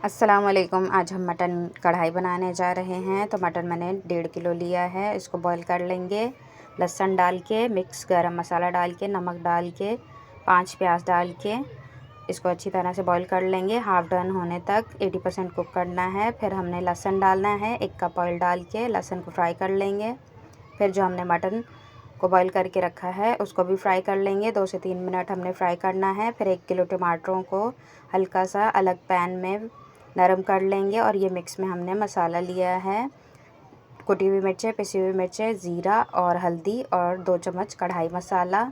अस्सलाम वालेकुम। आज हम मटन कढ़ाई बनाने जा रहे हैं। तो मटन मैंने 1.5 किलो लिया है। इसको बॉईल कर लेंगे। लहसुन डाल के, मिक्स गरम मसाला डाल के, नमक डाल के, 5 प्याज डाल के इसको अच्छी तरह से बॉईल कर लेंगे। हाफ़ डन होने तक 80% कुक करना है। फिर हमने लहसुन डालना है। 1 कप ऑयल डाल के लहसुन को फ्राई कर लेंगे। फिर जो हमने मटन को बॉईल करके रखा है उसको भी फ्राई कर लेंगे। 2 से 3 मिनट हमने फ्राई करना है। फिर 1 किलो टमाटरों को हल्का सा अलग पैन में नरम कर लेंगे। और ये मिक्स में हमने मसाला लिया है, कुटी हुई मिर्चें, पिसी हुई मिर्चें, ज़ीरा और हल्दी और 2 चम्मच कढ़ाई मसाला।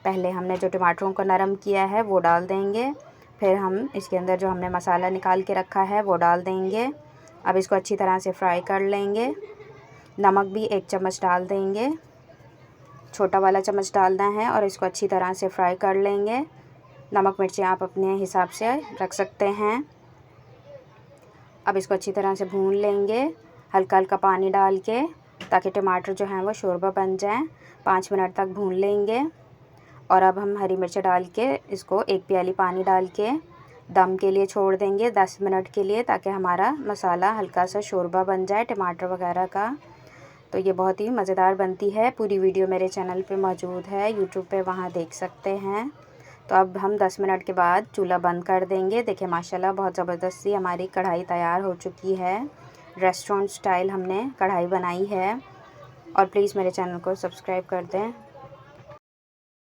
पहले हमने जो टमाटरों को नरम किया है वो डाल देंगे। फिर हम इसके अंदर जो हमने मसाला निकाल के रखा है वो डाल देंगे। अब इसको अच्छी तरह से फ्राई कर लेंगे। नमक भी 1 चम्मच डाल देंगे, छोटा वाला चम्मच डालना है। और इसको अच्छी तरह से फ्राई कर लेंगे। नमक मिर्चें आप अपने हिसाब से रख सकते हैं। अब इसको अच्छी तरह से भून लेंगे, हल्का हल्का पानी डाल के, ताकि टमाटर जो हैं वो शोरबा बन जाएं। 5 मिनट तक भून लेंगे। और अब हम हरी मिर्च डाल के इसको 1 प्याली पानी डाल के दम के लिए छोड़ देंगे 10 मिनट के लिए, ताकि हमारा मसाला हल्का सा शोरबा बन जाए टमाटर वगैरह का। तो ये बहुत ही मज़ेदार बनती है। पूरी वीडियो मेरे चैनल पे मौजूद है, यूट्यूब पे, वहाँ देख सकते हैं। तो अब हम 10 मिनट के बाद चूल्हा बंद कर देंगे। देखिए माशाल्लाह बहुत ज़बरदस्त सी हमारी कढ़ाई तैयार हो चुकी है। रेस्टोरेंट स्टाइल हमने कढ़ाई बनाई है। और प्लीज़ मेरे चैनल को सब्सक्राइब कर दें।